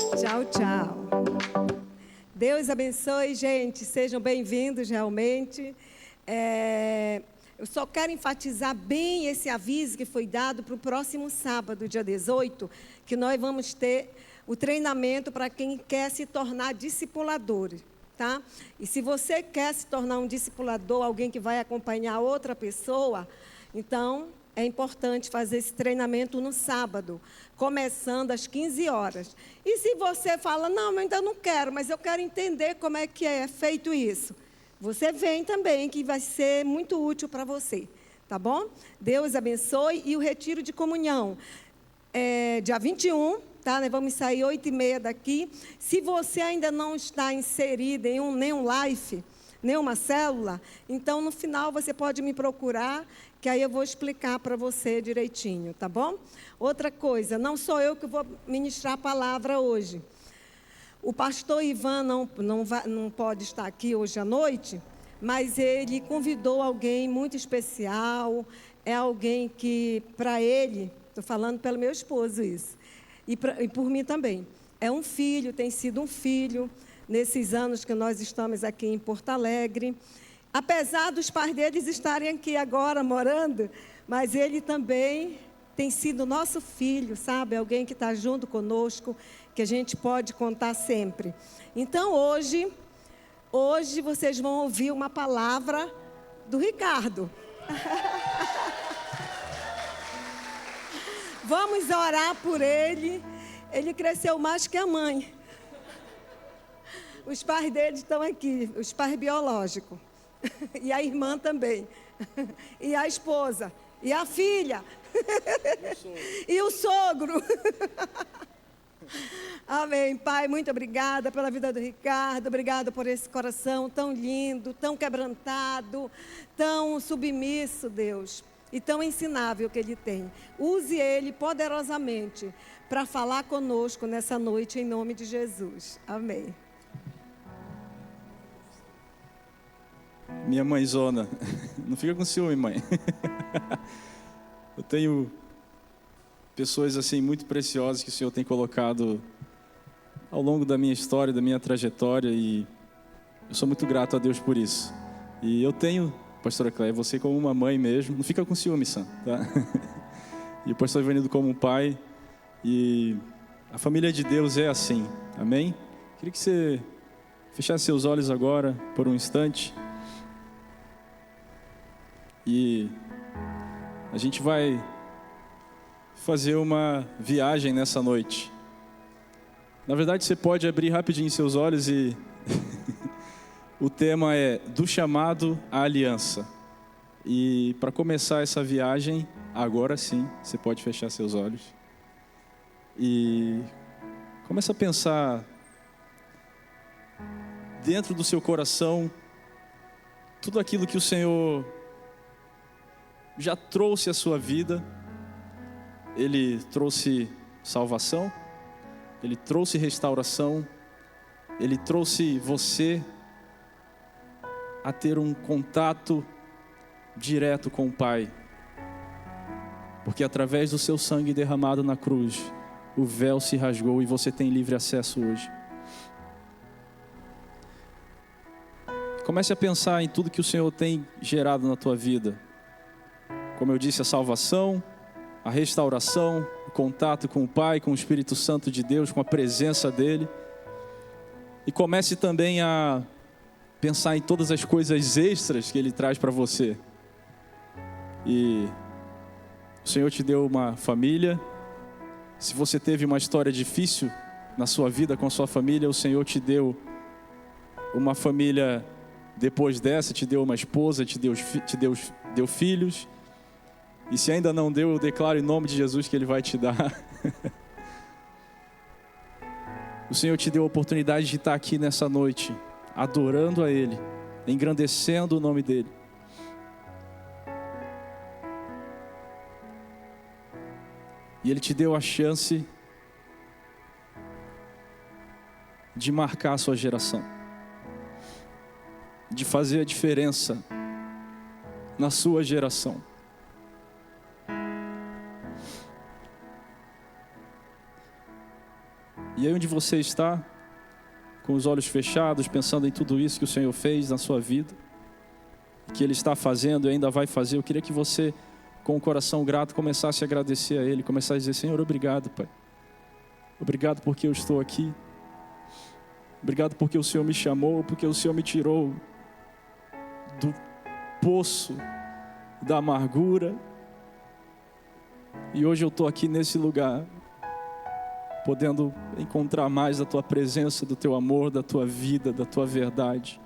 Tchau, tchau. Deus abençoe, gente. Sejam bem-vindos, realmente. Eu só quero enfatizar bem esse aviso que foi dado para o próximo sábado, dia 18, que nós vamos ter o treinamento para quem quer se tornar discipulador, tá? E se você quer se tornar um discipulador, alguém que vai acompanhar outra pessoa, então é importante fazer esse treinamento no sábado, começando às 15 horas. E se você fala, não, eu ainda não quero, mas eu quero entender como é que é feito isso, você vem também, que vai ser muito útil para você, tá bom? Deus abençoe. E o retiro de comunhão, dia 21, tá? Nós vamos sair 8h30 daqui. Se você ainda não está inserido em nenhum life, nenhuma célula, então no final você pode me procurar, que aí eu vou explicar para você direitinho, tá bom? Outra coisa, não sou eu que vou ministrar a palavra hoje. O pastor Ivan não pode estar aqui hoje à noite, mas ele convidou alguém muito especial, é alguém que, para ele, estou falando pelo meu esposo isso, e por mim também, é um filho, tem sido um filho, nesses anos que nós estamos aqui em Porto Alegre. Apesar dos pais deles estarem aqui agora morando, mas ele também tem sido nosso filho, sabe? Alguém que está junto conosco, que a gente pode contar sempre. Então, hoje vocês vão ouvir uma palavra do Ricardo. Vamos orar por ele. Ele cresceu mais que a mãe. Os pais dele estão aqui, os pais biológicos. E a irmã também. E a esposa. E a filha. E o sogro. Amém. Pai, muito obrigada pela vida do Ricardo. Obrigada por esse coração tão lindo, tão quebrantado, tão submisso, Deus. E tão ensinável que ele tem. Use ele poderosamente para falar conosco nessa noite, em nome de Jesus. Amém. Minha mãezona, não fica com ciúme, mãe. Eu tenho pessoas assim muito preciosas que o Senhor tem colocado ao longo da minha história, da minha trajetória, e eu sou muito grato a Deus por isso. E eu tenho, pastora Cléia, você como uma mãe mesmo, não fica com ciúme, Sam, tá? E o pastor Ivanildo como um pai, e a família de Deus é assim, amém? Queria que você fechasse seus olhos agora por um instante. E a gente vai fazer uma viagem nessa noite. Na verdade, você pode abrir rapidinho seus olhos e o tema é do chamado à aliança. E para começar essa viagem, agora sim, você pode fechar seus olhos. E começa a pensar dentro do seu coração tudo aquilo que o Senhor já trouxe à sua vida. Ele trouxe salvação, Ele trouxe restauração, Ele trouxe você a ter um contato direto com o Pai. Porque através do seu sangue derramado na cruz, o véu se rasgou e você tem livre acesso hoje. Comece a pensar em tudo que o Senhor tem gerado na tua vida. Como eu disse, a salvação, a restauração, o contato com o Pai, com o Espírito Santo de Deus, com a presença dEle. E comece também a pensar em todas as coisas extras que Ele traz para você. E o Senhor te deu uma família. Se você teve uma história difícil na sua vida com a sua família, o Senhor te deu uma família depois dessa, te deu uma esposa, te deu filhos. E se ainda não deu, eu declaro em nome de Jesus que Ele vai te dar. O Senhor te deu a oportunidade de estar aqui nessa noite, adorando a Ele, engrandecendo o nome dEle. E Ele te deu a chance de marcar a sua geração, de fazer a diferença na sua geração. E aí onde você está, com os olhos fechados, pensando em tudo isso que o Senhor fez na sua vida, que Ele está fazendo e ainda vai fazer, eu queria que você, com o coração grato, começasse a agradecer a Ele, começasse a dizer: Senhor, obrigado, Pai. Obrigado porque eu estou aqui. Obrigado porque o Senhor me chamou, porque o Senhor me tirou do poço da amargura. E hoje eu estou aqui nesse lugar, podendo encontrar mais da Tua presença, do Teu amor, da Tua vida, da Tua verdade,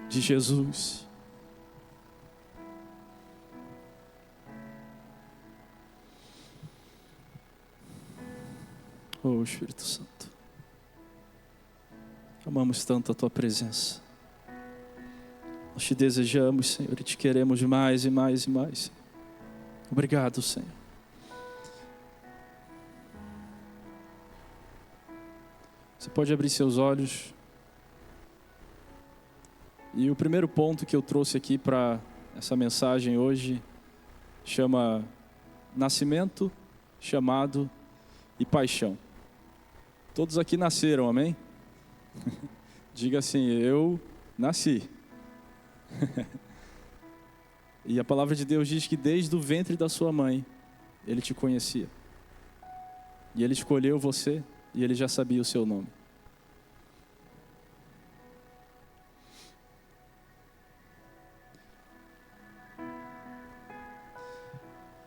de Jesus. Oh, Espírito Santo, amamos tanto a Tua presença. Nós Te desejamos, Senhor, e Te queremos mais e mais e mais. Obrigado, Senhor. Você pode abrir seus olhos. E o primeiro ponto que eu trouxe aqui para essa mensagem hoje chama nascimento, chamado e paixão. Todos aqui nasceram, amém? Diga assim: eu nasci. E a palavra de Deus diz que desde o ventre da sua mãe, Ele te conhecia. E Ele escolheu você e Ele já sabia o seu nome.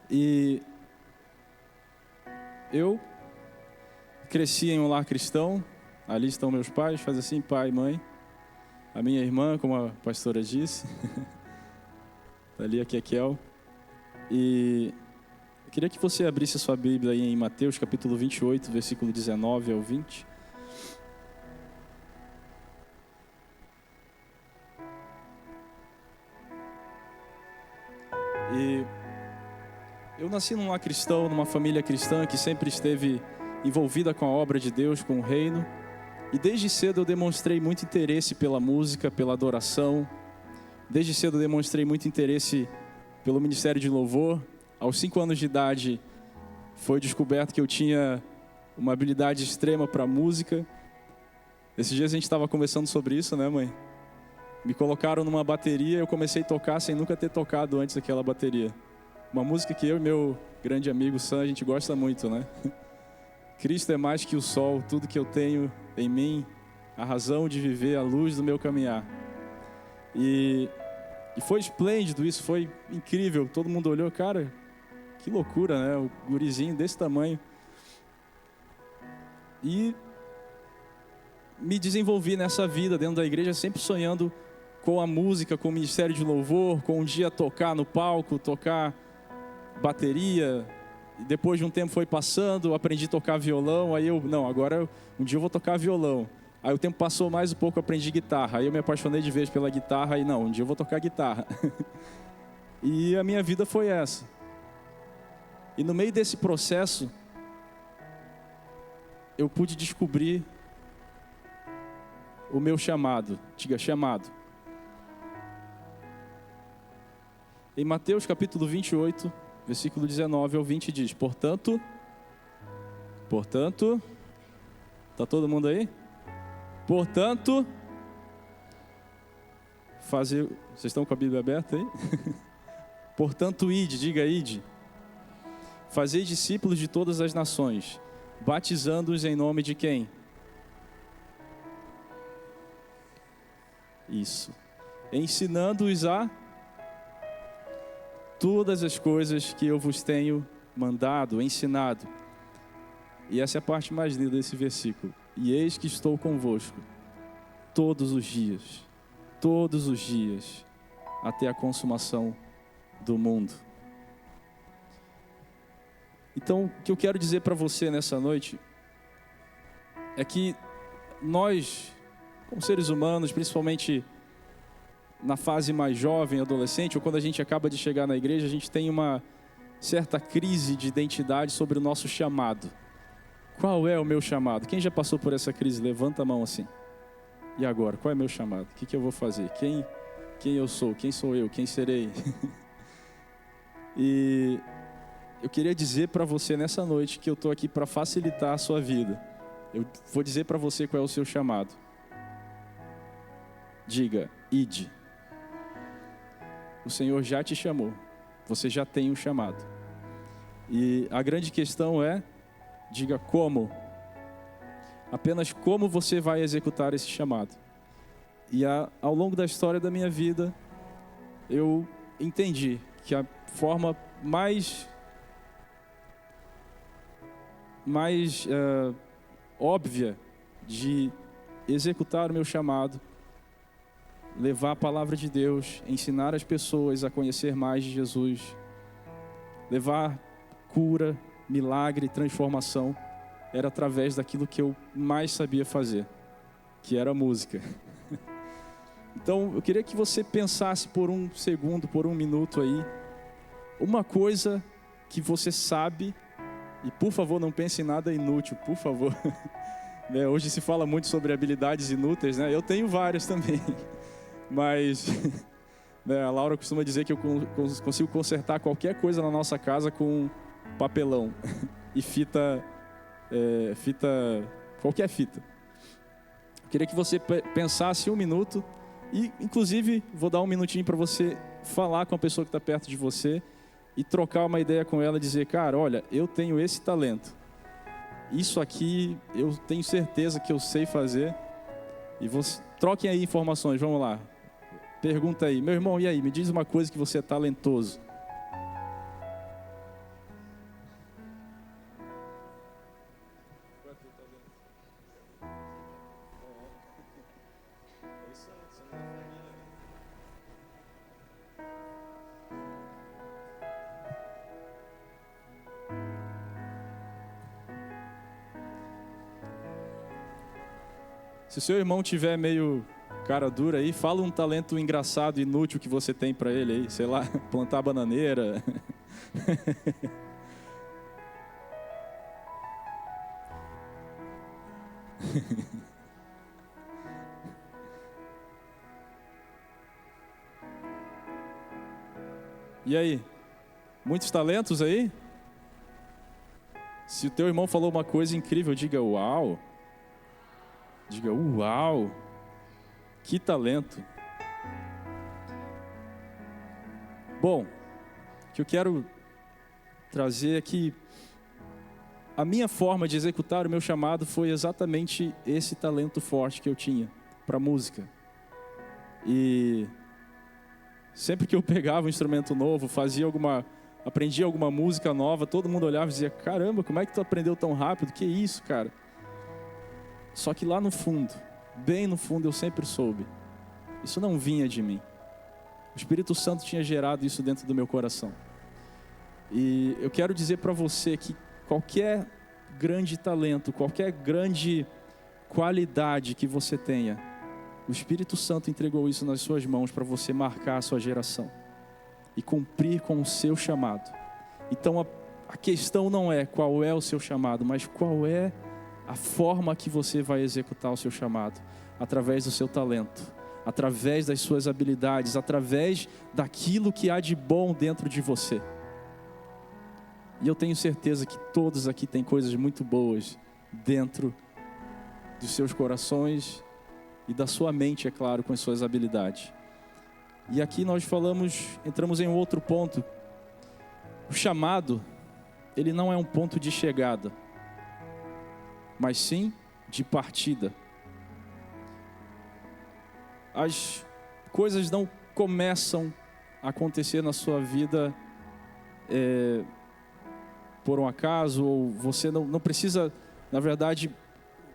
E eu cresci em um lar cristão. Ali estão meus pais, faz assim, pai e mãe. A minha irmã, como a pastora disse. Ali a Kekel. E eu queria que você abrisse a sua Bíblia aí em Mateus capítulo 28, versículo 19 ao 20. E eu nasci num lar cristão, numa família cristã que sempre esteve envolvida com a obra de Deus, com o reino. E desde cedo eu demonstrei muito interesse pela música, pela adoração. Desde cedo eu demonstrei muito interesse pelo ministério de louvor. Aos 5 anos de idade foi descoberto que eu tinha uma habilidade extrema para música. Esses dias a gente estava conversando sobre isso, né, mãe? Me colocaram numa bateria e eu comecei a tocar sem nunca ter tocado antes aquela bateria. Uma música que eu e meu grande amigo Sam, a gente gosta muito, né? Cristo é mais que o sol, tudo que eu tenho em mim, a razão de viver, a luz do meu caminhar. E foi esplêndido isso, foi incrível. Todo mundo olhou, cara, que loucura, né? O gurizinho desse tamanho. E me desenvolvi nessa vida dentro da igreja, sempre sonhando com a música, com o ministério de louvor, com um dia tocar no palco, tocar bateria. E depois de um tempo foi passando, eu aprendi a tocar violão. Aí agora um dia eu vou tocar violão. Aí o tempo passou mais um pouco, eu aprendi guitarra. Aí eu me apaixonei de vez pela guitarra. Aí um dia eu vou tocar guitarra. E a minha vida foi essa. E no meio desse processo, eu pude descobrir o meu chamado. Diga, chamado. Em Mateus capítulo 28, versículo 19 ao 20 diz: Portanto, está todo mundo aí? Portanto, vocês estão com a Bíblia aberta aí? Portanto, diga ide. Fazei discípulos de todas as nações, batizando-os em nome de quem? Isso. Ensinando-os a todas as coisas que eu vos tenho mandado, ensinado. E essa é a parte mais linda desse versículo. E eis que estou convosco todos os dias, até a consumação do mundo. Então, o que eu quero dizer para você nessa noite é que nós, como seres humanos, principalmente na fase mais jovem, adolescente, ou quando a gente acaba de chegar na igreja, a gente tem uma certa crise de identidade sobre o nosso chamado. Qual é o meu chamado? Quem já passou por essa crise? Levanta a mão assim. E agora? Qual é o meu chamado? O que eu vou fazer? Quem eu sou? Quem sou eu? Quem serei? E eu queria dizer para você nessa noite que eu estou aqui para facilitar a sua vida. Eu vou dizer para você qual é o seu chamado. Diga, ide. O Senhor já te chamou. Você já tem um chamado. E a grande questão é, diga como. Apenas como você vai executar esse chamado. E ao longo da história da minha vida, eu entendi que a forma mais óbvia de executar o meu chamado, levar a palavra de Deus, ensinar as pessoas a conhecer mais de Jesus, levar cura, milagre, transformação, era através daquilo que eu mais sabia fazer, que era música. Então, eu queria que você pensasse por um segundo, por um minuto aí, uma coisa que você sabe, e por favor não pense em nada inútil, por favor. Hoje se fala muito sobre habilidades inúteis, né? Eu tenho várias também, mas a Laura costuma dizer que eu consigo consertar qualquer coisa na nossa casa com papelão e fita, qualquer fita. Eu queria que você pensasse um minuto e, inclusive, vou dar um minutinho para você falar com a pessoa que está perto de você e trocar uma ideia com ela, dizer, cara, olha, eu tenho esse talento, isso aqui eu tenho certeza que eu sei fazer, e você, troquem aí informações, vamos lá, pergunta aí, meu irmão, e aí, me diz uma coisa que você é talentoso. Se o seu irmão tiver meio cara dura aí, fala um talento engraçado, inútil que você tem pra ele aí, sei lá, plantar bananeira. E aí? Muitos talentos aí? Se o teu irmão falou uma coisa incrível, diga uau. Diga, uau, que talento. Bom, o que eu quero trazer é que a minha forma de executar o meu chamado foi exatamente esse talento forte que eu tinha para música. E sempre que eu pegava um instrumento novo, aprendia alguma música nova, todo mundo olhava e dizia, caramba, como é que tu aprendeu tão rápido? Que isso, cara? Só que lá no fundo, bem no fundo, eu sempre soube. Isso não vinha de mim. O Espírito Santo tinha gerado isso dentro do meu coração. E eu quero dizer para você que qualquer grande talento, qualquer grande qualidade que você tenha, o Espírito Santo entregou isso nas suas mãos para você marcar a sua geração e cumprir com o seu chamado. Então a questão não é qual é o seu chamado, mas qual é a forma que você vai executar o seu chamado, através do seu talento, através das suas habilidades, através daquilo que há de bom dentro de você. E eu tenho certeza que todos aqui têm coisas muito boas dentro dos seus corações e da sua mente, é claro, com as suas habilidades. E aqui nós entramos em um outro ponto. O chamado, ele não é um ponto de chegada, mas sim de partida. As coisas não começam a acontecer na sua vida por um acaso, ou você não precisa, na verdade,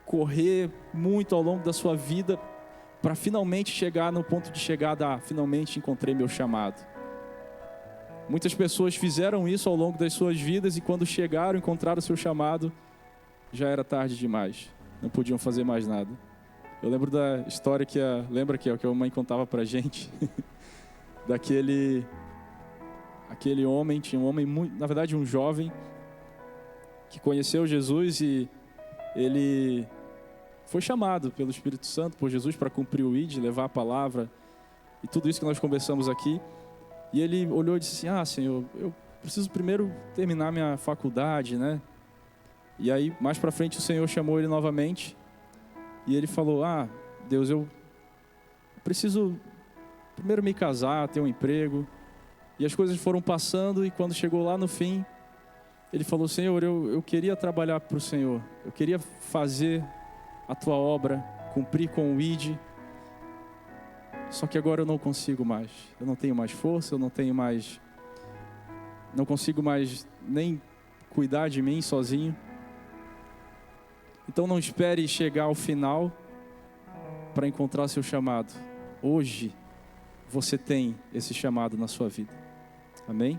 correr muito ao longo da sua vida para finalmente chegar no ponto de chegada, finalmente encontrei meu chamado. Muitas pessoas fizeram isso ao longo das suas vidas e quando chegaram, encontraram o seu chamado, já era tarde demais, não podiam fazer mais nada. Eu lembro da história que a mãe contava pra gente, aquele homem, tinha um homem, na verdade um jovem, que conheceu Jesus e ele foi chamado pelo Espírito Santo, por Jesus, para cumprir o ID, levar a palavra e tudo isso que nós conversamos aqui. E ele olhou e disse assim, Senhor, eu preciso primeiro terminar minha faculdade, né? E aí, mais para frente, o Senhor chamou ele novamente. E ele falou, Deus, eu preciso primeiro me casar, ter um emprego. E as coisas foram passando, e quando chegou lá no fim, ele falou, Senhor, eu queria trabalhar para o Senhor. Eu queria fazer a tua obra, cumprir com o ID. Só que agora eu não consigo mais. Eu não tenho mais força, eu não consigo mais nem cuidar de mim sozinho. Então não espere chegar ao final para encontrar seu chamado. Hoje você tem esse chamado na sua vida. Amém?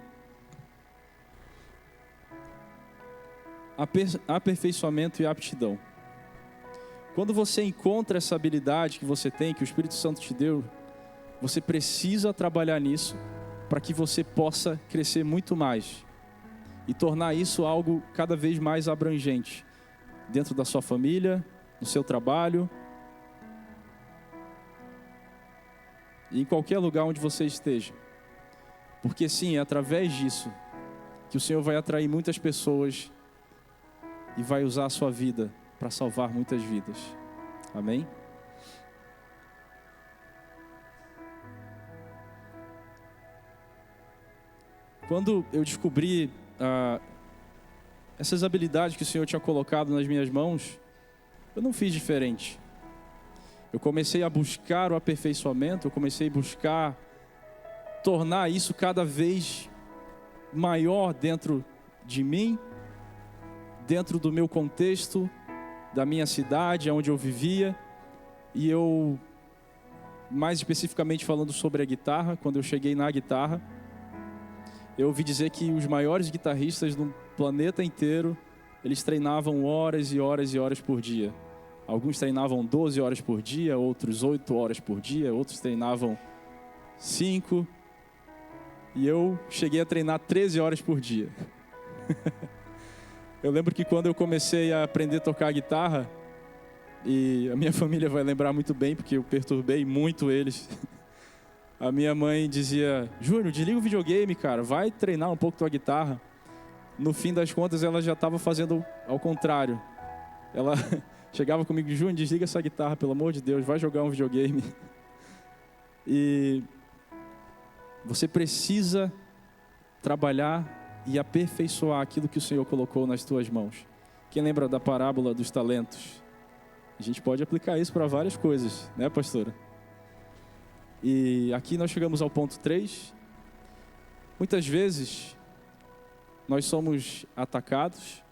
Aperfeiçoamento e aptidão. Quando você encontra essa habilidade que você tem, que o Espírito Santo te deu, você precisa trabalhar nisso para que você possa crescer muito mais e tornar isso algo cada vez mais abrangente dentro da sua família, no seu trabalho e em qualquer lugar onde você esteja. Porque sim, é através disso que o Senhor vai atrair muitas pessoas e vai usar a sua vida para salvar muitas vidas. Amém? Quando eu descobri essas habilidades que o Senhor tinha colocado nas minhas mãos, eu não fiz diferente. Eu comecei a buscar o aperfeiçoamento, eu comecei a buscar tornar isso cada vez maior dentro de mim, dentro do meu contexto, da minha cidade, onde eu vivia. E eu, mais especificamente falando sobre a guitarra, quando eu cheguei na guitarra, eu ouvi dizer que os maiores guitarristas do planeta inteiro, eles treinavam horas e horas e horas por dia. Alguns treinavam 12 horas por dia, outros 8 horas por dia, outros treinavam 5. E eu cheguei a treinar 13 horas por dia. Eu lembro que quando eu comecei a aprender a tocar guitarra, e a minha família vai lembrar muito bem, porque eu perturbei muito eles. A minha mãe dizia, Júnior, desliga o videogame, cara, vai treinar um pouco tua guitarra. No fim das contas, ela já estava fazendo ao contrário. Ela chegava comigo, Júnior, desliga essa guitarra, pelo amor de Deus, vai jogar um videogame. E você precisa trabalhar e aperfeiçoar aquilo que o Senhor colocou nas tuas mãos. Quem lembra da parábola dos talentos? A gente pode aplicar isso para várias coisas, né, pastora? E aqui nós chegamos ao ponto 3. Muitas vezes nós somos atacados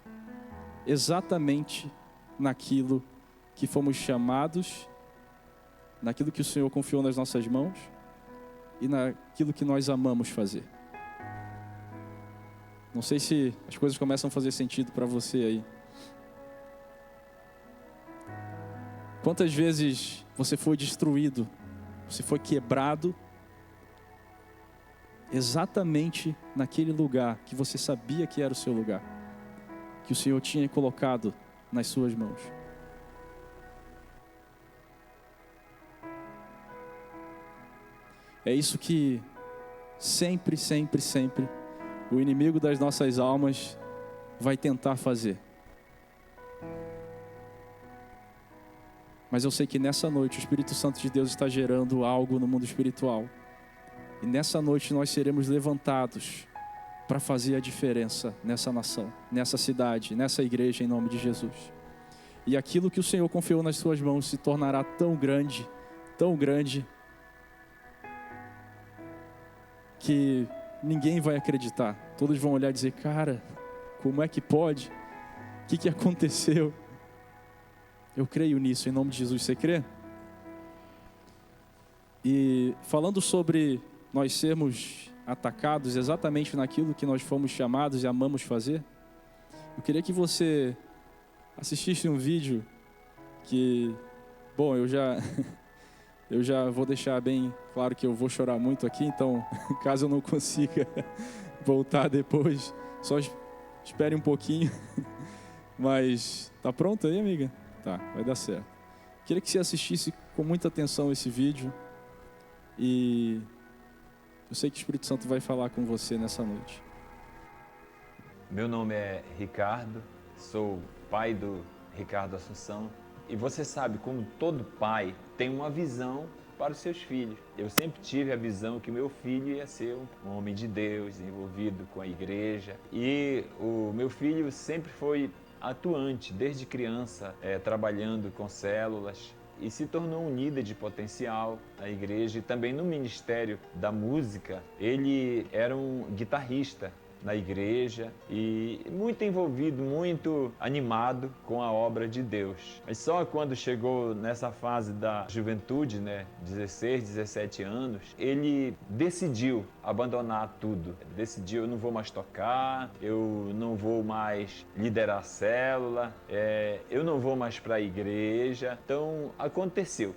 exatamente naquilo que fomos chamados, naquilo que o Senhor confiou nas nossas mãos e naquilo que nós amamos fazer. Não sei se as coisas começam a fazer sentido para você aí. Quantas vezes você foi destruído, você foi quebrado exatamente naquele lugar que você sabia que era o seu lugar, que o Senhor tinha colocado nas suas mãos. É isso que sempre, sempre, sempre o inimigo das nossas almas vai tentar fazer. Mas eu sei que nessa noite o Espírito Santo de Deus está gerando algo no mundo espiritual. E nessa noite nós seremos levantados para fazer a diferença nessa nação, nessa cidade, nessa igreja, em nome de Jesus. E aquilo que o Senhor confiou nas suas mãos se tornará tão grande, que ninguém vai acreditar. Todos vão olhar e dizer, cara, como é que pode? O que aconteceu? Eu creio nisso, em nome de Jesus. Você crê? E falando sobre nós sermos atacados exatamente naquilo que nós fomos chamados e amamos fazer, eu queria que você assistisse um vídeo que, bom, eu já vou deixar bem claro que eu vou chorar muito aqui, então, caso eu não consiga voltar depois, só espere um pouquinho. Mas, tá pronto aí, amiga? Tá, vai dar certo. Queria que você assistisse com muita atenção esse vídeo. E eu sei que o Espírito Santo vai falar com você nessa noite. Meu nome é Ricardo, sou pai do Ricardo Assunção. E você sabe, como todo pai tem uma visão para os seus filhos. Eu sempre tive a visão que meu filho ia ser um homem de Deus, envolvido com a igreja. E o meu filho sempre foi atuante, desde criança, trabalhando com células. E se tornou um líder de potencial na igreja e também no ministério da música. Ele era um guitarrista na igreja e muito envolvido, muito animado com a obra de Deus. Mas só quando chegou nessa fase da juventude, 16, 17 anos, ele decidiu abandonar tudo. Decidiu, eu não vou mais tocar, eu não vou mais liderar a célula, eu não vou mais para a igreja. Então aconteceu.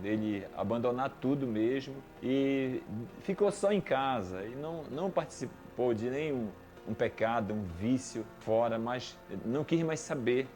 Dele abandonar tudo mesmo e ficou só em casa e não participou de nenhum pecado, um vício fora, mas não quis mais saber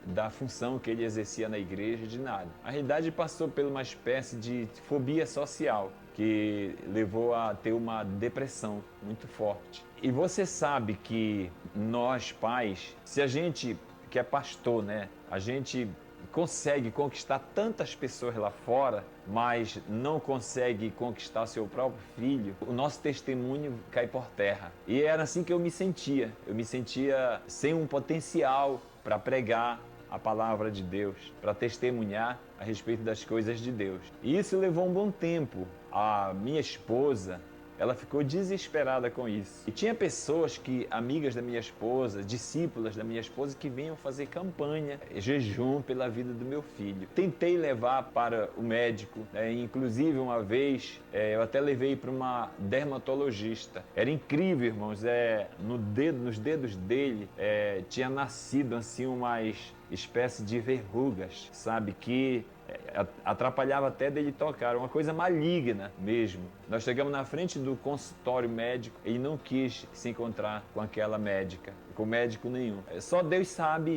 da função que ele exercia na igreja, de nada. A realidade passou por uma espécie de fobia social que levou a ter uma depressão muito forte. E você sabe que nós pais, se a gente que é pastor, a gente consegue conquistar tantas pessoas lá fora, mas não consegue conquistar seu próprio filho, o nosso testemunho cai por terra. E era assim que eu me sentia. Eu me sentia sem um potencial para pregar a palavra de Deus, para testemunhar a respeito das coisas de Deus. E isso levou um bom tempo. A minha esposa, ela ficou desesperada com isso. E tinha pessoas amigas da minha esposa, discípulas da minha esposa, que vinham fazer campanha, jejum pela vida do meu filho. Tentei levar para o médico, inclusive uma vez eu até levei para uma dermatologista. Era incrível, irmãos, nos dedos dele tinha nascido assim umas espécie de verrugas, sabe, que atrapalhava até dele tocar, uma coisa maligna mesmo. Nós chegamos na frente do consultório médico, ele não quis se encontrar com aquela médica, com médico nenhum. Só Deus sabe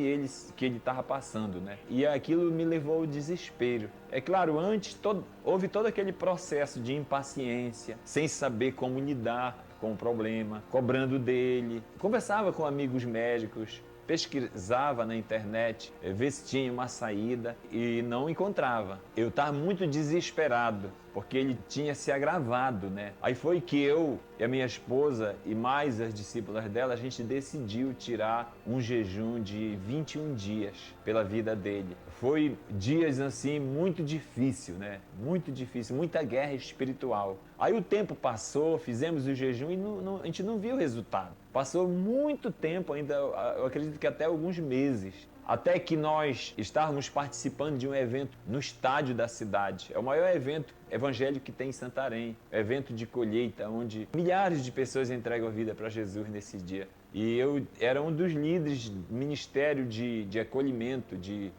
que ele estava passando, E aquilo me levou ao desespero. É claro, antes houve todo aquele processo de impaciência, sem saber como lidar com o problema, cobrando dele. Conversava com amigos médicos, pesquisava na internet, ver se tinha uma saída e não encontrava. Eu estava muito desesperado, porque ele tinha se agravado, Aí foi que eu e a minha esposa e mais as discípulas dela, a gente decidiu tirar um jejum de 21 dias pela vida dele. Foi dias assim muito difícil, Muito difícil, muita guerra espiritual. Aí o tempo passou, fizemos o jejum e a gente não viu o resultado. Passou muito tempo ainda, eu acredito que até alguns meses, até que nós estávamos participando de um evento no estádio da cidade. É o maior evento evangélico que tem em Santarém, evento de colheita, onde milhares de pessoas entregam a vida para Jesus nesse dia. E eu era um dos líderes do ministério de acolhimento, de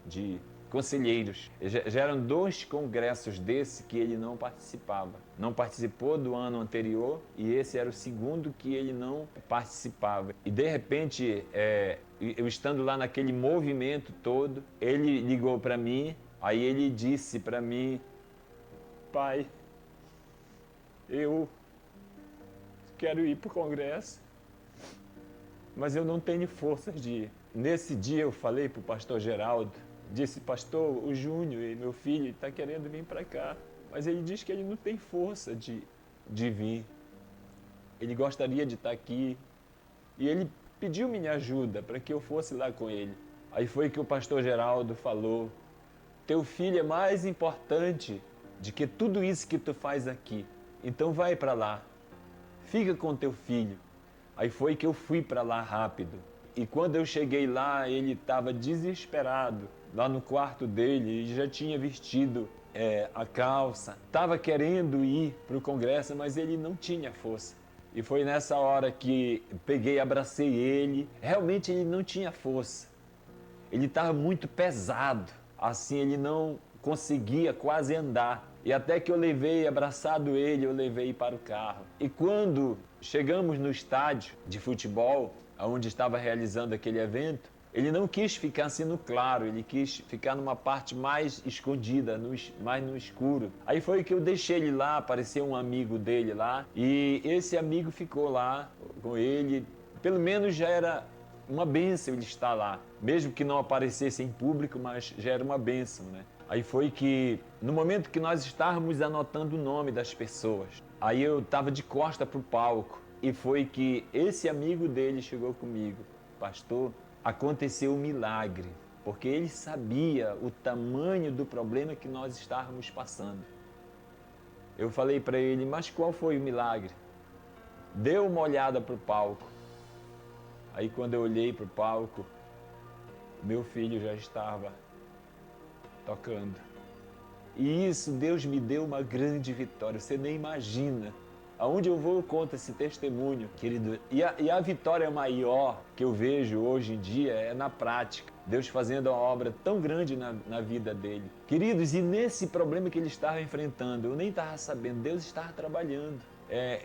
conselheiros. Já eram 2 congressos desse que ele não participava. Não participou do ano anterior e esse era o segundo que ele não participava. E de repente, eu estando lá naquele movimento todo, ele ligou para mim, aí ele disse para mim: pai, eu quero ir para o congresso, mas eu não tenho forças de ir. Nesse dia eu falei para o pastor Geraldo, disse: pastor, o Júnior e meu filho está querendo vir para cá, mas ele diz que ele não tem força de vir. Ele gostaria de estar aqui e ele pediu minha ajuda para que eu fosse lá com ele. Aí foi que o pastor Geraldo falou: teu filho é mais importante de que tudo isso que tu faz aqui. Então vai para lá, fica com teu filho. Aí foi que eu fui para lá rápido. E quando eu cheguei lá, ele estava desesperado, lá no quarto dele, e já tinha vestido a calça. Estava querendo ir para o congresso, mas ele não tinha força. E foi nessa hora que peguei, abracei ele. Realmente ele não tinha força. Ele estava muito pesado. Assim, ele não conseguia quase andar. E até que eu levei, abraçado ele, eu levei para o carro. E quando chegamos no estádio de futebol, onde estava realizando aquele evento, ele não quis ficar assim no claro, ele quis ficar numa parte mais escondida, mais no escuro. Aí foi que eu deixei ele lá, apareceu um amigo dele lá, e esse amigo ficou lá com ele, Pelo menos já era uma bênção ele estar lá, mesmo que não aparecesse em público, mas já era uma bênção, né? Aí foi que, no momento que nós estávamos anotando o nome das pessoas, aí eu estava de costa para o palco e foi que esse amigo dele chegou comigo: pastor, aconteceu um milagre, porque ele sabia o tamanho do problema que nós estávamos passando. Eu falei para ele: mas qual foi o milagre? Deu uma olhada para o palco. Aí quando eu olhei para o palco, meu filho já estava tocando. E isso, Deus me deu uma grande vitória, você nem imagina. Aonde eu vou eu conto esse testemunho, querido. E a vitória maior que eu vejo hoje em dia é na prática. Deus fazendo uma obra tão grande na vida dele. Queridos, e nesse problema que ele estava enfrentando, eu nem estava sabendo, Deus estava trabalhando.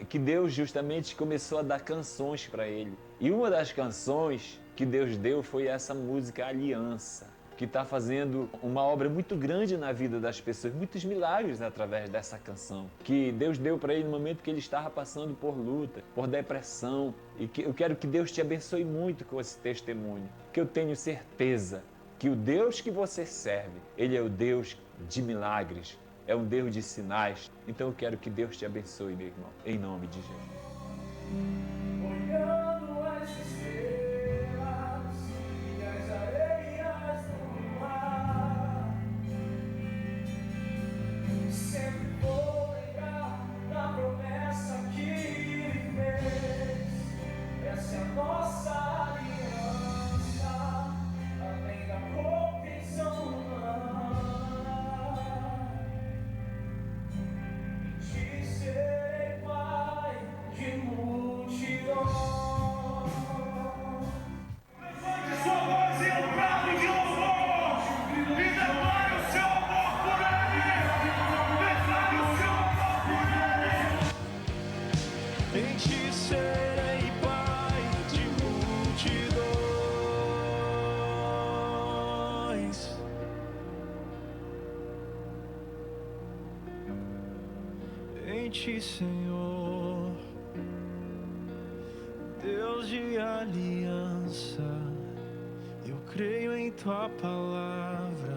Que Deus justamente começou a dar canções para ele. E uma das canções que Deus deu foi essa música Aliança, que está fazendo uma obra muito grande na vida das pessoas, muitos milagres através dessa canção, que Deus deu para ele no momento que ele estava passando por luta, por depressão. E que eu quero que Deus te abençoe muito com esse testemunho, que eu tenho certeza que o Deus que você serve, Ele é o Deus de milagres, é um Deus de sinais. Então eu quero que Deus te abençoe, meu irmão, em nome de Jesus. Olhando as estrelas e as areias do mar, sempre vou lembrar da promessa que Ele fez. Essa é a nossa aliança, além da compreensão humana. Te serei pai de multidões. Levante sua voz em um brado de louvor e declare o seu amor por ele. Declare o seu amor por ele. Em ti serei pai de multidões. Em ti, Senhor, Deus de aliança, eu creio em tua palavra.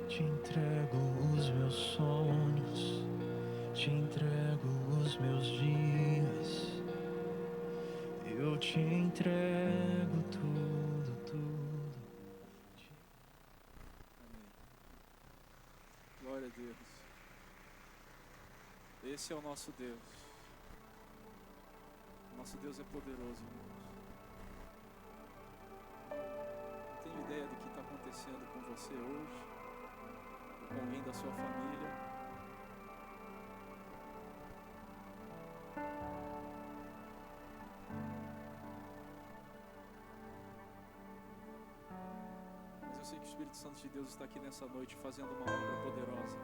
Te entrego os meus sonhos, te entrego os meus dias, eu te entrego tudo, tudo. Amém. Glória a Deus. Esse é o nosso Deus. Nosso Deus é poderoso, irmãos. Não tenho ideia do que está acontecendo com você hoje, ou com alguém da sua família. Mas eu sei que o Espírito Santo de Deus está aqui nessa noite fazendo uma obra poderosa.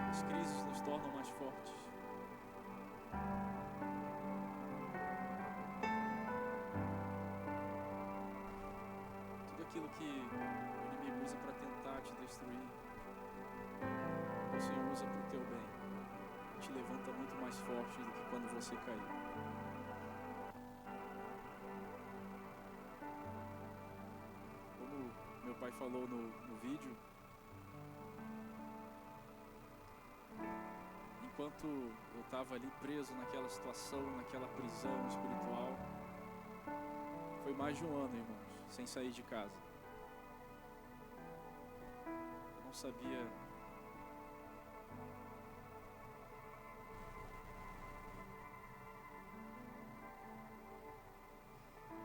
As crises nos tornam mais fortes. Tudo aquilo que o inimigo usa para tentar te destruir, o Senhor usa para o teu bem. Te levanta muito mais forte do que quando você caiu. Como meu pai falou no vídeo, enquanto eu estava ali preso naquela situação, naquela prisão espiritual, foi mais de um ano, irmãos, sem sair de casa. Eu não sabia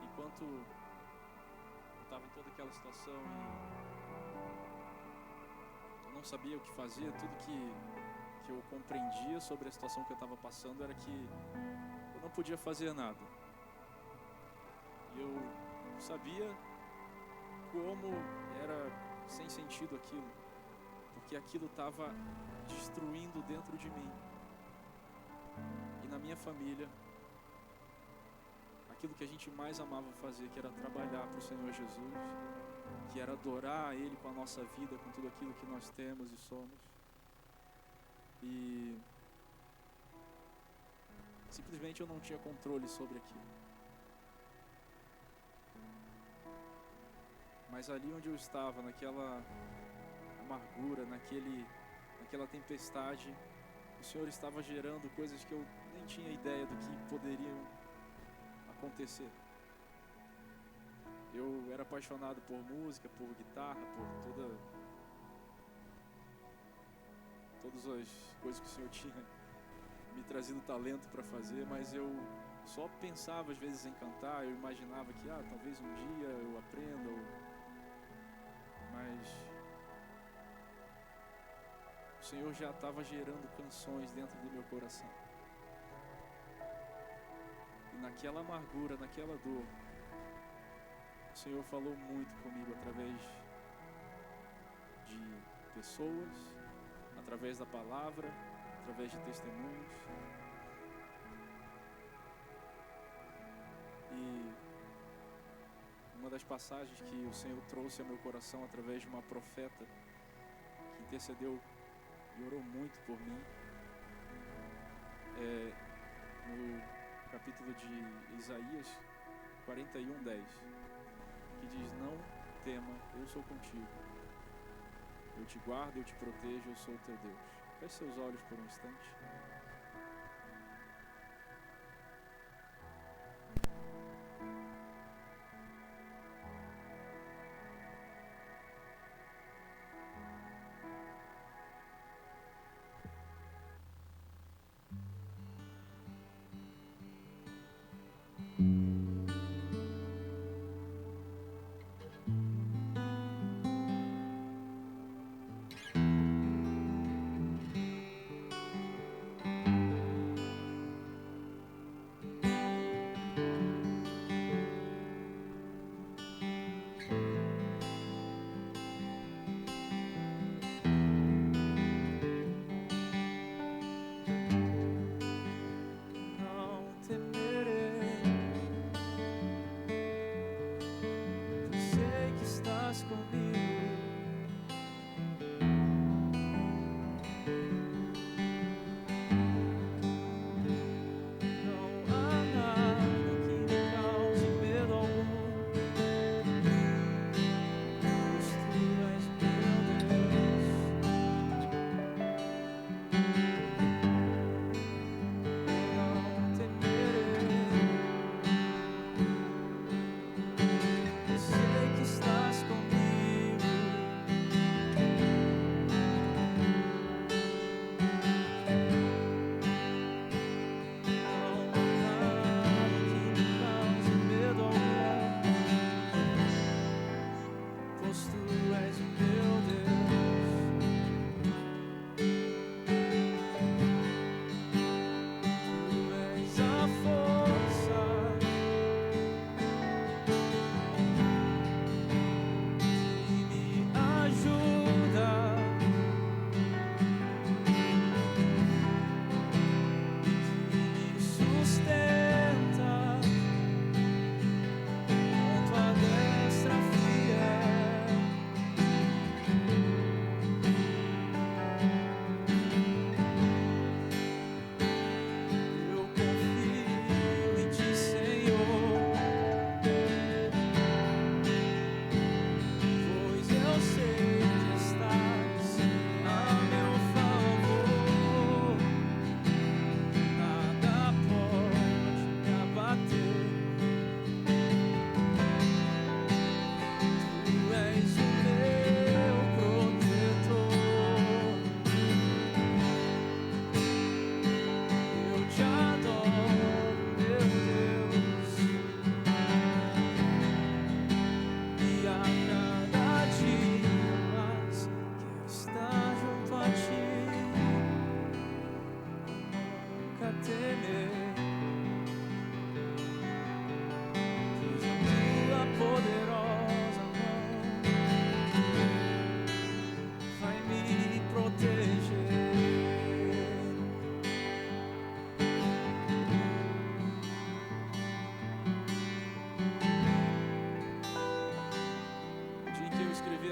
enquanto eu estava em toda aquela situação e eu não sabia o que fazer, tudo que eu compreendia sobre a situação que eu estava passando era que eu não podia fazer nada. E eu sabia como era sem sentido aquilo, que aquilo estava destruindo dentro de mim e na minha família aquilo que a gente mais amava fazer, que era trabalhar para o Senhor Jesus, que era adorar a Ele com a nossa vida, com tudo aquilo que nós temos e somos. E simplesmente eu não tinha controle sobre aquilo. Mas ali onde eu estava, naquela amargura, naquela tempestade, o Senhor estava gerando coisas que eu nem tinha ideia do que poderiam acontecer. Eu era apaixonado por música, por guitarra, por todas as coisas que o Senhor tinha me trazido talento para fazer, mas eu só pensava às vezes em cantar. Eu imaginava que talvez um dia eu aprenda, mas o Senhor já estava gerando canções dentro do meu coração. E naquela amargura, naquela dor, o Senhor falou muito comigo através de pessoas, através da palavra, através de testemunhos. E uma das passagens que o Senhor trouxe ao meu coração através de uma profeta que intercedeu e orou muito por mim, no capítulo de Isaías 41:10, que diz: não tema, eu sou contigo, eu te guardo, eu te protejo, eu sou o teu Deus. Feche seus olhos por um instante.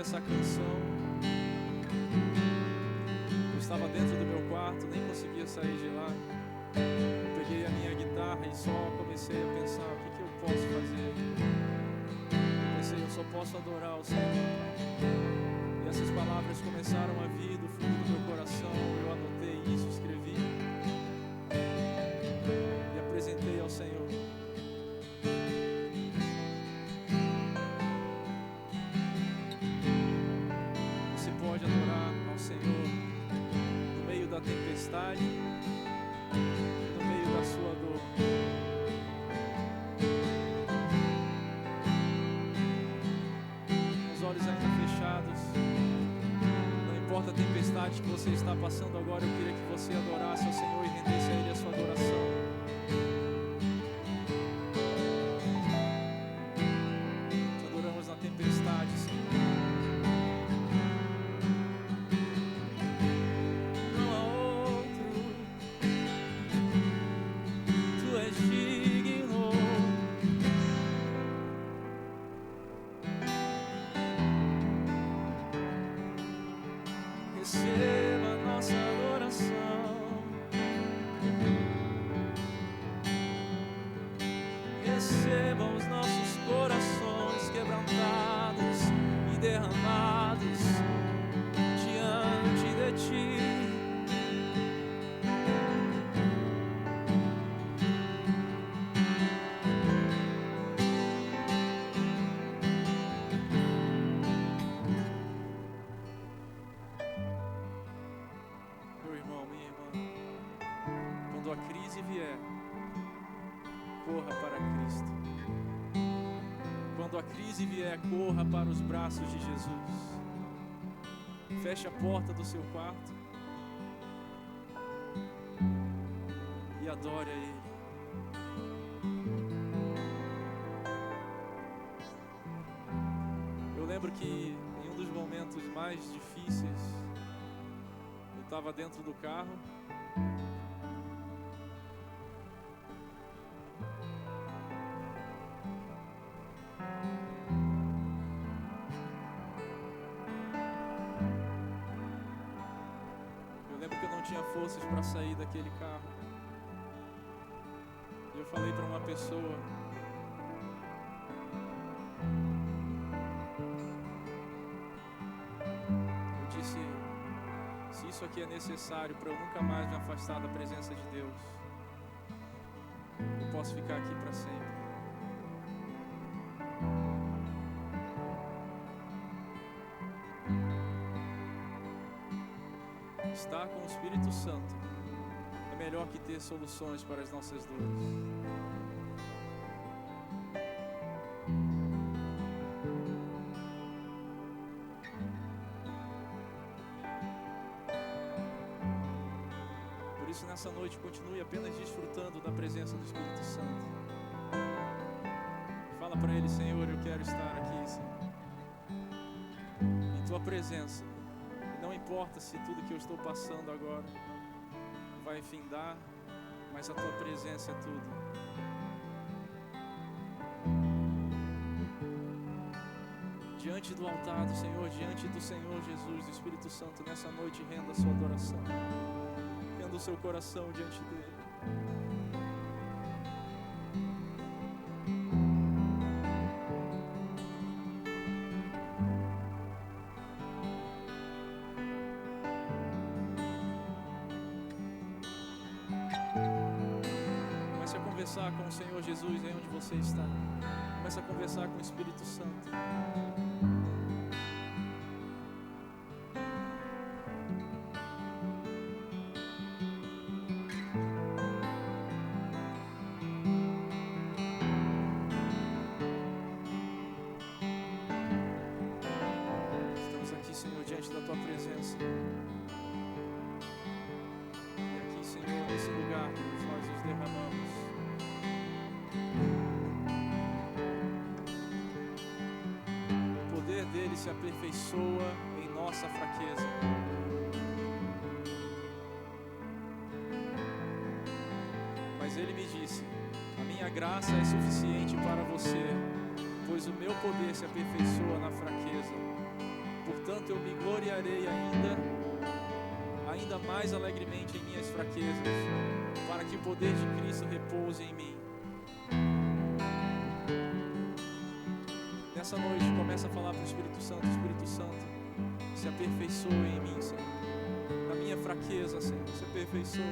essa canção, eu estava dentro do meu quarto, nem conseguia sair de lá. Eu peguei a minha guitarra e só comecei a pensar, o que eu posso fazer? Eu pensei, eu só posso adorar o Senhor. E essas palavras começaram a vir do fundo do meu coração. Eu anotei isso, escrevi e apresentei ao Senhor. Você pode adorar ao Senhor no meio da tempestade, no meio da sua dor. Com os olhos ainda fechados, não importa a tempestade que você está passando agora, eu queria que você adorasse ao Senhor e rendesse a Ele a sua adoração. Te adoramos na tempestade, Senhor. Não há outro, Tu és digno. Receba a nossa adoração. Receba os nossos corações quebrantados e derramados diante de Ti. Meu irmão, minha irmã, quando a crise vier, corra para Cristo. Quando a crise vier, corra para os braços de Jesus. Feche a porta do seu quarto e adore a Ele. Eu lembro que em um dos momentos mais difíceis, eu estava dentro do carro. Eu lembro que eu não tinha forças para sair daquele carro. E eu falei para uma pessoa: eu disse, se isso aqui é necessário para eu nunca mais me afastar da presença de Deus, eu posso ficar aqui para sempre. Estar com o Espírito Santo é melhor que ter soluções para as nossas dores. Por isso, nessa noite, continue apenas desfrutando da presença do Espírito Santo. Fala para Ele: Senhor, eu quero estar aqui, Senhor, em Tua presença. Não importa se tudo que eu estou passando agora vai findar, mas a Tua presença é tudo. Diante do altar do Senhor, diante do Senhor Jesus, do Espírito Santo, nessa noite, renda a sua adoração. Renda o seu coração diante dEle. Comece a conversar com o Senhor Jesus aí onde você está. Comece a conversar com o Espírito Santo. Estamos aqui, Senhor, diante da Tua presença. E aqui, Senhor, nesse lugar, nós nos derramamos. O poder dele se aperfeiçoa em nossa fraqueza. Mas ele me disse: a minha graça é suficiente para você, pois o meu poder se aperfeiçoa na fraqueza. Portanto, eu me gloriarei ainda mais alegremente em minhas fraquezas, para que o poder de Cristo repouse em mim. Nessa noite, começa a falar para o Espírito Santo: Espírito Santo, se aperfeiçoe em mim, Senhor. Na minha fraqueza, Senhor, se aperfeiçoe.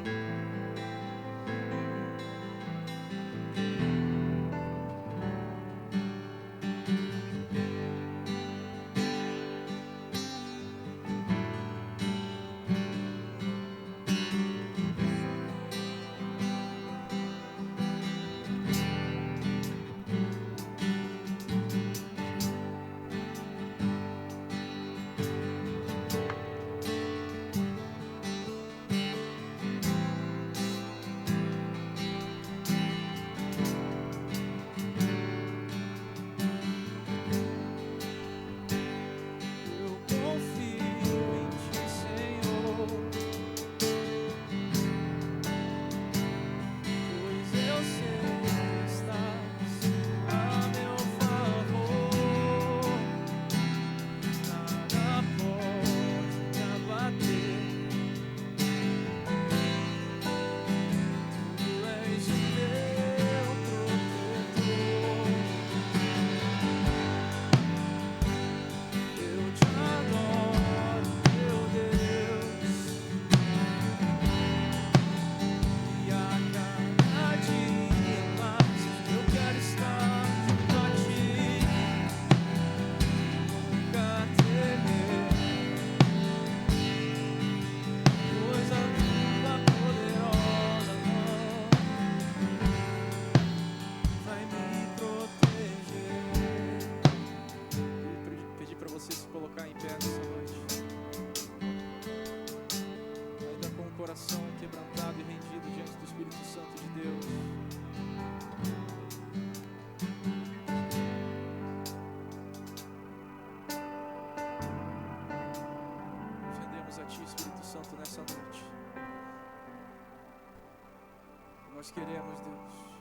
Nós queremos, Deus,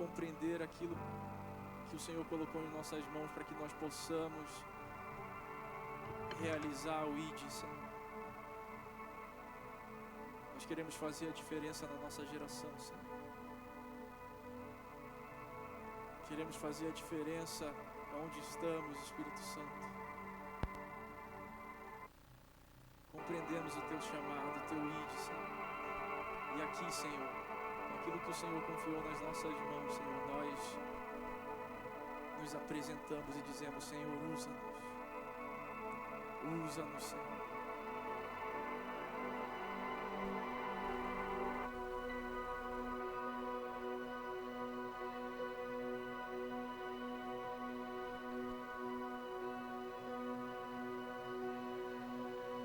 compreender aquilo que o Senhor colocou em nossas mãos para que nós possamos realizar o ID, Senhor. Nós queremos fazer a diferença na nossa geração, Senhor. Queremos fazer a diferença onde estamos, Espírito Santo. Compreendemos o Teu chamado, o Teu ID, Senhor. E aqui, Senhor, aquilo que o Senhor confiou nas nossas mãos, Senhor, nós nos apresentamos e dizemos: Senhor, usa-nos. Usa-nos, Senhor.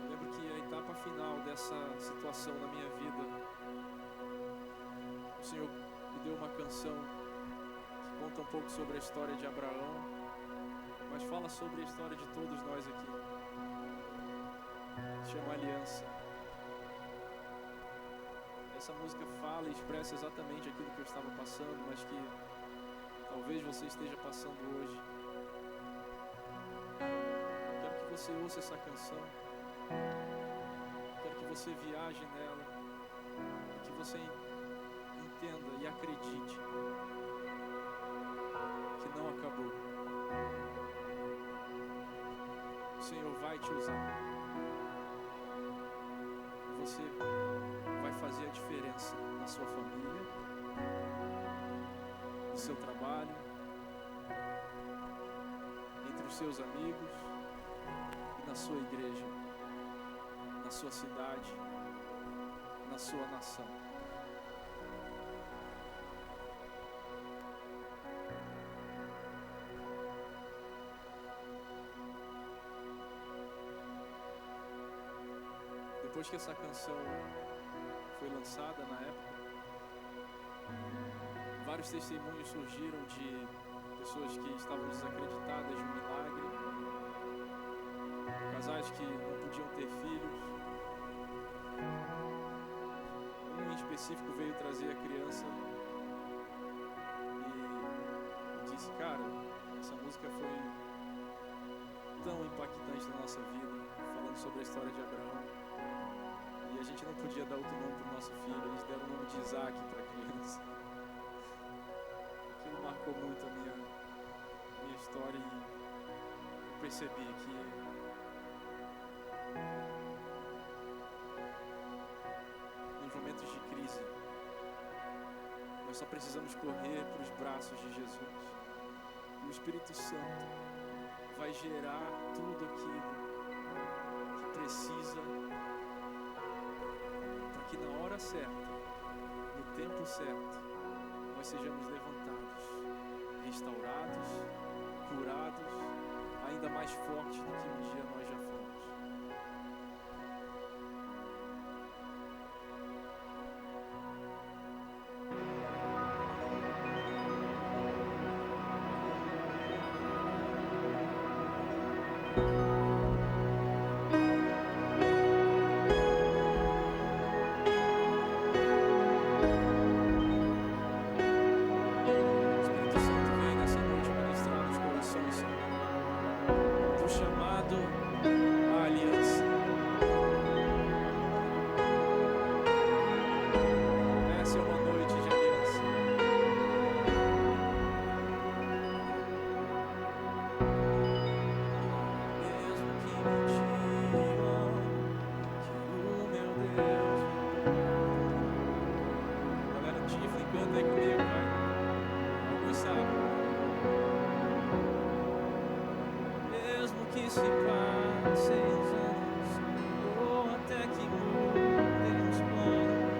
Eu lembro que a etapa final dessa situação na minha vida, o Senhor me deu uma canção que conta um pouco sobre a história de Abraão, mas fala sobre a história de todos nós aqui. Se chama Aliança. Essa música fala e expressa exatamente aquilo que eu estava passando, mas que talvez você esteja passando hoje. Quero que você ouça essa canção. Quero que você viaje nela e que você entenda e acredite que não acabou. O Senhor vai te usar. Você vai fazer a diferença na sua família, no seu trabalho, entre os seus amigos e na sua igreja, na sua cidade, na sua nação. Depois que essa canção foi lançada na época, vários testemunhos surgiram de pessoas que estavam desacreditadas de um milagre, casais que não podiam ter filhos. Um em específico veio trazer a criança e disse: cara, essa música tão impactante na nossa vida, falando sobre a história de Abraão. E a gente não podia dar outro nome para o nosso filho, eles deram o nome de Isaac para a criança. Aquilo marcou muito a minha história e eu percebi que nos momentos de crise, nós só precisamos correr para os braços de Jesus. E o Espírito Santo vai gerar tudo aquilo que precisa para que na hora certa, no tempo certo, nós sejamos levantados, restaurados, curados, ainda mais fortes do que um dia nós já fomos. Espírito Santo vem nessa noite ministrar nos corações, Senhor, do chamado à aliança. Essa é uma noite de aliança. Mesmo que me digam que o meu Deus Galera, Tiflin, canta aí comigo, vai. Alguns sabem. Mesmo que se passem os anos, ou até que mudem os planos,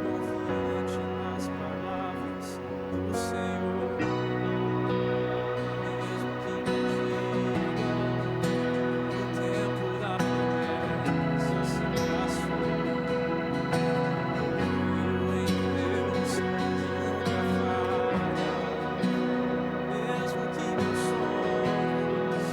confiante nas palavras do Senhor. Mesmo que me digam que o tempo da promessa se passou, eu em Deus que nunca falha. Mesmo que meus sonhos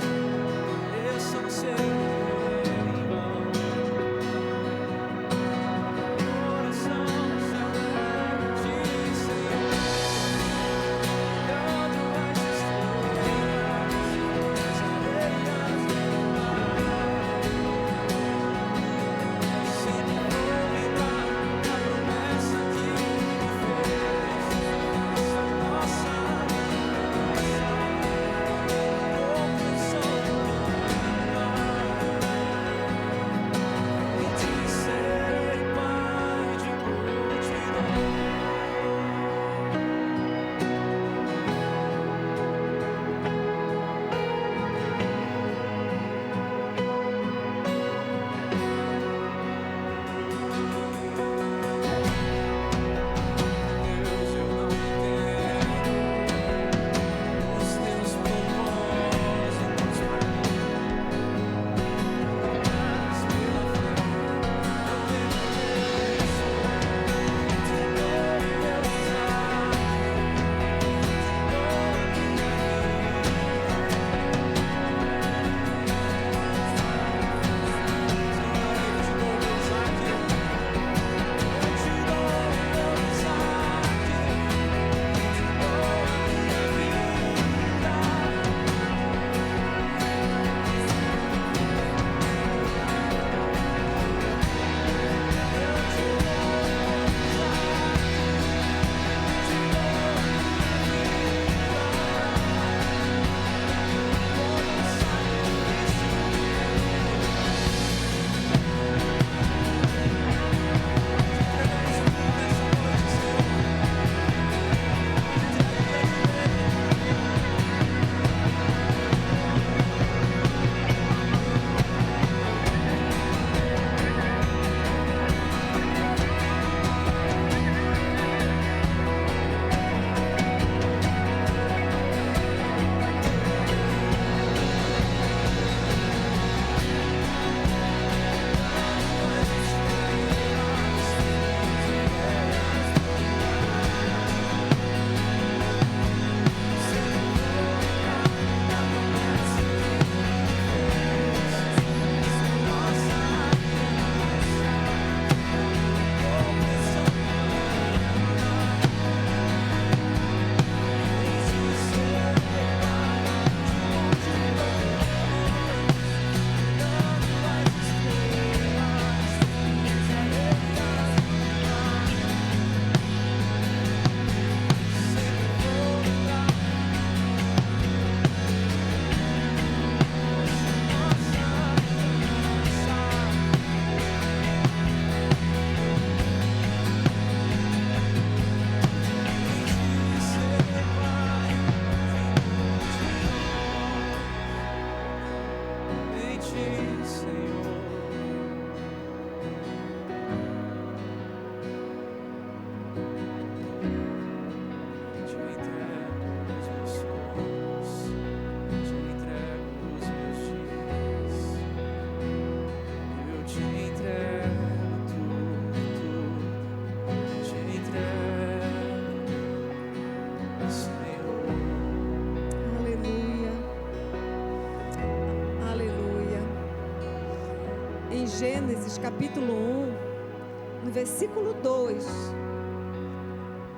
Gênesis capítulo 1, no versículo 2,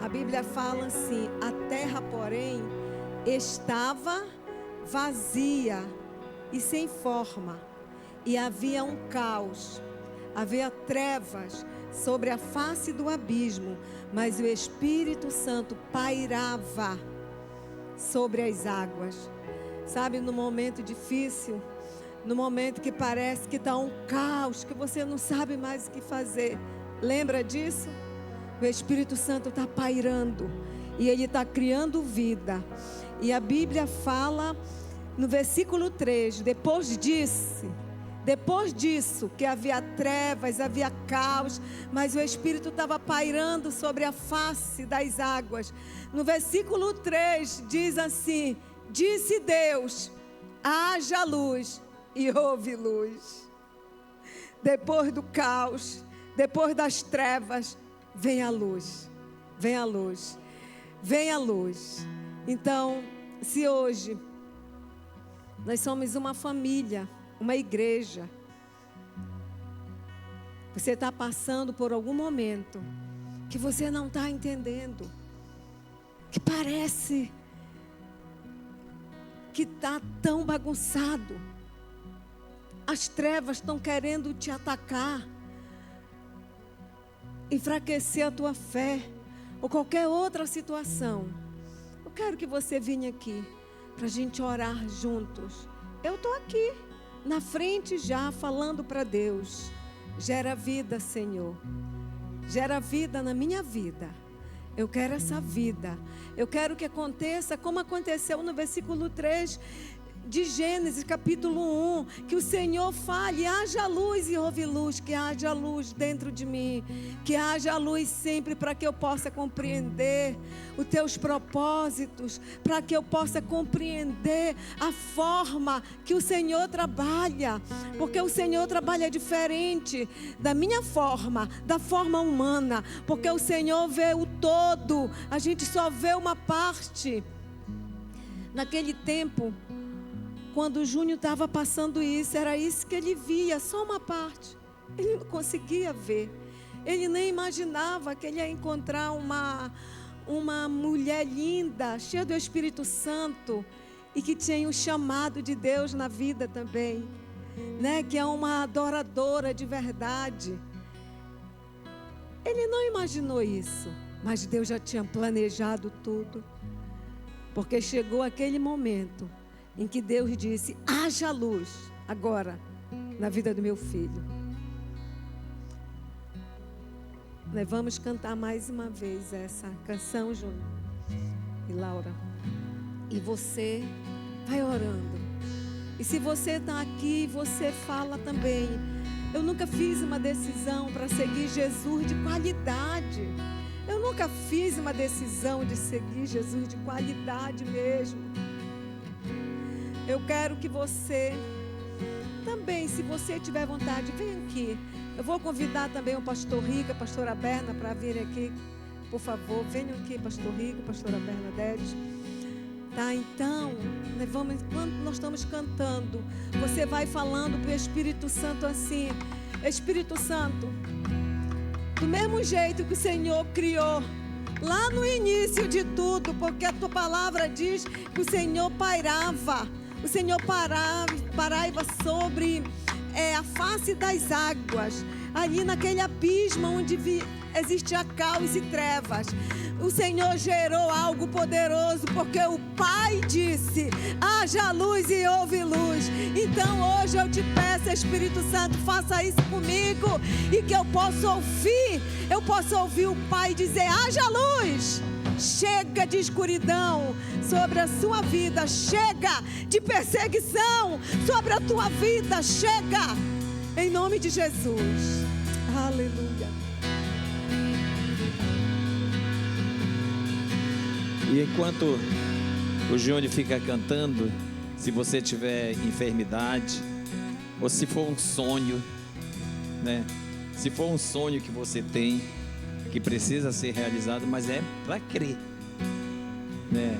a Bíblia fala assim: a terra, porém, estava vazia e sem forma, e havia um caos, havia trevas sobre a face do abismo, mas o Espírito Santo pairava sobre as águas. Sabe, no momento difícil, no momento que parece que está um caos, que você não sabe mais o que fazer, lembra disso? O Espírito Santo está pairando e Ele está criando vida. E a Bíblia fala no versículo 3, depois disso, que havia trevas, havia caos, mas o Espírito estava pairando sobre a face das águas. No versículo 3 diz assim: disse Deus, haja luz, e houve luz. Depois do caos, depois das trevas, vem a luz, vem a luz, vem a luz. Então, se hoje nós somos uma família, uma igreja, você está passando por algum momento que você não está entendendo, que parece que está tão bagunçado, as trevas estão querendo te atacar, enfraquecer a tua fé, ou qualquer outra situação, eu quero que você venha aqui, para a gente orar juntos. Eu estou aqui, na frente já, falando para Deus: gera vida, Senhor, gera vida na minha vida. Eu quero essa vida, eu quero que aconteça como aconteceu no versículo 3 de Gênesis capítulo 1, que o Senhor fale: haja luz e houve luz, que haja luz dentro de mim, que haja luz sempre, para que eu possa compreender os teus propósitos, para que eu possa compreender a forma que o Senhor trabalha, porque o Senhor trabalha diferente da minha forma, da forma humana, porque o Senhor vê o todo, a gente só vê uma parte. Naquele tempo, quando o Júnior estava passando isso, era isso que ele via, só uma parte. Ele não conseguia ver. Ele nem imaginava que ele ia encontrar uma mulher linda, cheia do Espírito Santo, e que tinha o chamado de Deus na vida também, né? Que é uma adoradora de verdade. Ele não imaginou isso, mas Deus já tinha planejado tudo, porque chegou aquele momento em que Deus disse: haja luz agora na vida do meu filho. Nós vamos cantar mais uma vez essa canção, Júnior e Laura, e você vai orando. E se você está aqui, você fala também: eu nunca fiz uma decisão para seguir Jesus de qualidade. Eu nunca fiz uma decisão de seguir Jesus de qualidade mesmo. Eu quero que você também, se você tiver vontade, venha aqui. Eu vou convidar também o pastor Rico, a pastora Berna, para vir aqui. Por favor, venham aqui, pastor Rico, pastora Bernadette. Tá, então, enquanto nós estamos cantando, você vai falando para o Espírito Santo assim: Espírito Santo, do mesmo jeito que o Senhor criou lá no início de tudo, porque a tua palavra diz que o Senhor pairava. O Senhor parava sobre a face das águas, ali naquele abismo onde existia caos e trevas. O Senhor gerou algo poderoso, porque o Pai disse: haja luz e houve luz. Então hoje eu te peço, Espírito Santo, faça isso comigo, e que eu possa ouvir o Pai dizer: haja luz. Chega de escuridão sobre a sua vida, chega de perseguição sobre a tua vida, chega, em nome de Jesus. Aleluia. E enquanto o Júnior fica cantando, se você tiver enfermidade, ou se for um sonho, né? Se for um sonho que você tem, que precisa ser realizado, mas é para crer, né?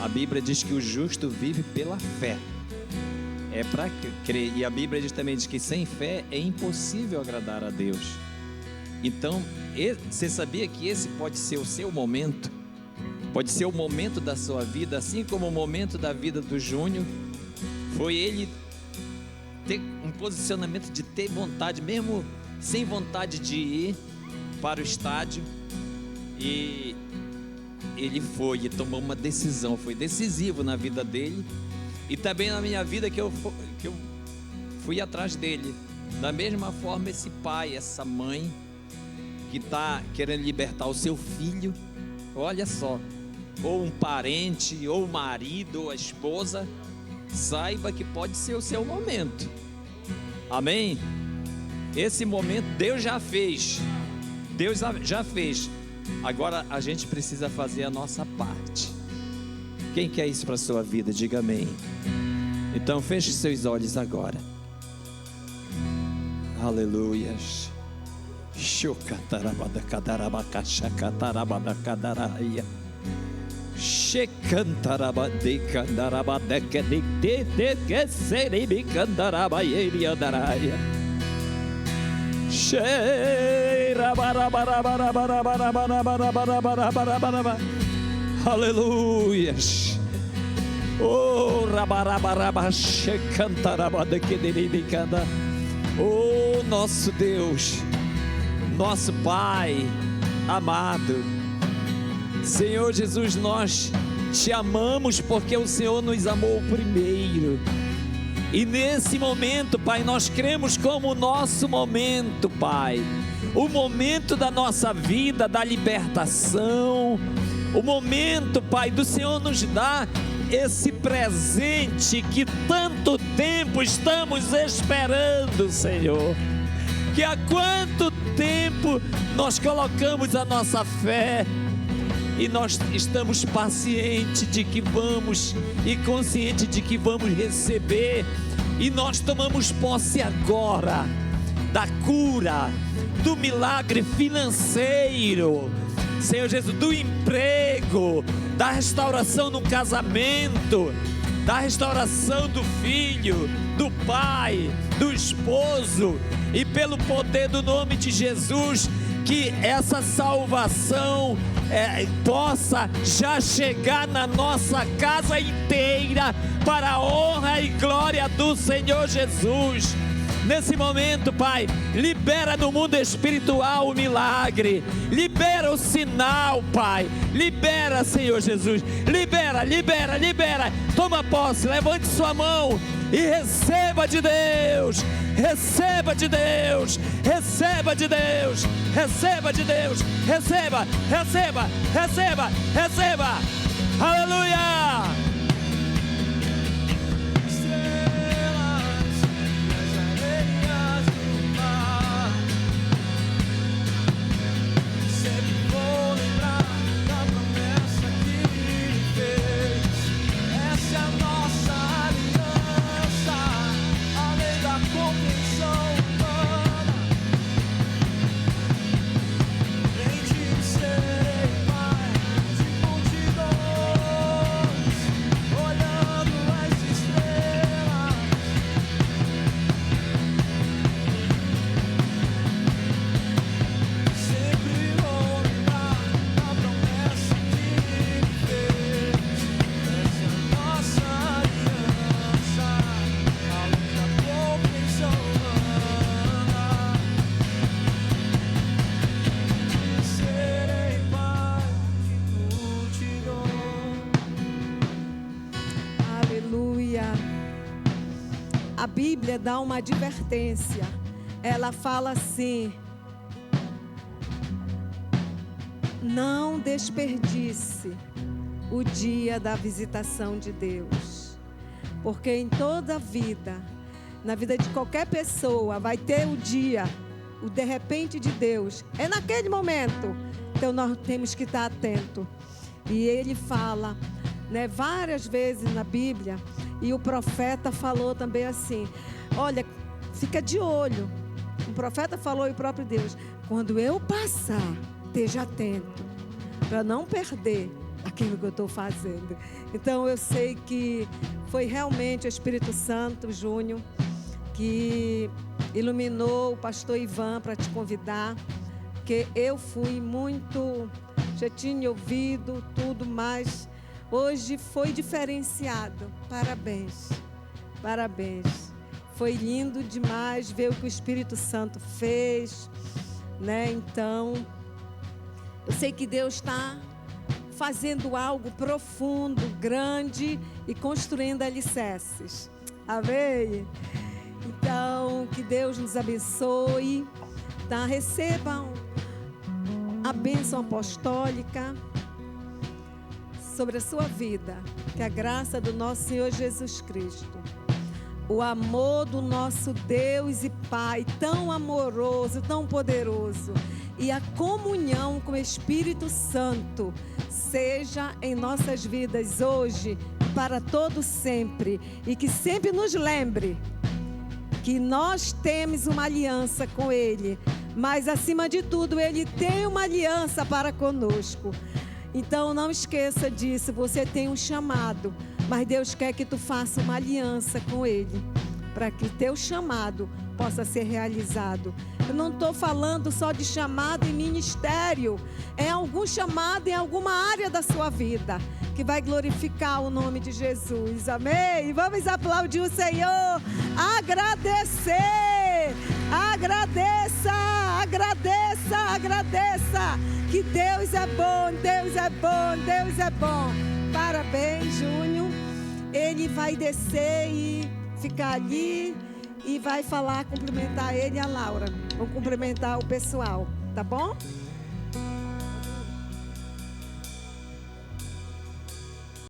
A Bíblia diz que o justo vive pela fé. é para crer. E a Bíblia diz também que sem fé é impossível agradar a Deus. Então, você sabia que esse pode ser o seu momento? Pode ser o momento da sua vida, assim como o momento da vida do Júnior foi ele ter um posicionamento de ter vontade, mesmo sem vontade de ir para o estádio, e ele foi e tomou uma decisão, foi decisivo na vida dele e também na minha vida, que eu fui atrás dele. Da mesma forma, esse pai, essa mãe que está querendo libertar o seu filho, olha só, ou um parente, ou o marido, ou a esposa, saiba que pode ser o seu momento. Amém? Esse momento Deus já fez. Deus já fez. Agora a gente precisa fazer a nossa parte. Quem quer isso para a sua vida? Diga amém. Então feche seus olhos agora. Aleluias. Shokatarabadakadarabacachacatarabadakadaraia. Shekantarabadekandarabadekedekeseribikandarabaieriandaraia. Sheirabarabarabarabarabarabarabarabarabarabarabarabaraba. Aleluias. Oh, rabarabaraba, shekantarabadekederibikanda. Oh, nosso Deus, nosso Pai amado, Senhor Jesus, nós te amamos porque o Senhor nos amou primeiro. E nesse momento, Pai, nós cremos como o nosso momento, Pai, o momento da nossa vida, da libertação, o momento, Pai, do Senhor nos dar esse presente que tanto tempo estamos esperando, Senhor. Que há quanto tempo nós colocamos a nossa fé e nós estamos pacientes de que vamos e conscientes de que vamos receber, e nós tomamos posse agora da cura, do milagre financeiro, Senhor Jesus, do emprego, da restauração no casamento, da restauração do filho, do pai, do esposo, e pelo poder do nome de Jesus, que essa salvação possa já chegar na nossa casa inteira, para a honra e glória do Senhor Jesus. Nesse momento, Pai, libera no mundo espiritual o milagre, libera o sinal, Pai, libera, Senhor Jesus, libera, libera, libera. Toma posse, levante sua mão e receba de Deus, receba de Deus, receba de Deus, receba de Deus, receba, receba, receba, receba, aleluia. A Bíblia dá uma advertência. Ela fala assim: não desperdice o dia da visitação de Deus, porque em toda a vida, na vida de qualquer pessoa, vai ter o dia, o de repente de Deus. É naquele momento. Então nós temos que estar atento. E ele fala, né, várias vezes na Bíblia, e o profeta falou também assim: olha, fica de olho. O profeta falou, e o próprio Deus: quando eu passar, esteja atento, para não perder aquilo que eu estou fazendo. Então eu sei que foi realmente o Espírito Santo, Júnior, que iluminou o pastor Ivan para te convidar, porque eu fui muito, já tinha ouvido tudo, mas hoje foi diferenciado. Parabéns, parabéns. Foi lindo demais ver o que o Espírito Santo fez, né? Então, eu sei que Deus está fazendo algo profundo, grande e construindo alicerces. Amém? Então, que Deus nos abençoe, tá? Recebam a bênção apostólica sobre a sua vida. Que a graça do nosso Senhor Jesus Cristo, o amor do nosso Deus e Pai, tão amoroso, tão poderoso, e a comunhão com o Espírito Santo seja em nossas vidas hoje e para todo sempre. E que sempre nos lembre que nós temos uma aliança com Ele, mas acima de tudo Ele tem uma aliança para conosco. Então não esqueça disso, você tem um chamado, mas Deus quer que tu faça uma aliança com Ele, para que o teu chamado possa ser realizado. Eu não estou falando só de chamado em ministério, é algum chamado em alguma área da sua vida, que vai glorificar o nome de Jesus, amém? Vamos aplaudir o Senhor, agradecer, agradeça, agradeça, agradeça, que Deus é bom, Deus é bom, Deus é bom. Parabéns, Júnior. Ele vai descer e ficar ali e vai falar, cumprimentar ele e a Laura. Vou cumprimentar o pessoal, tá bom?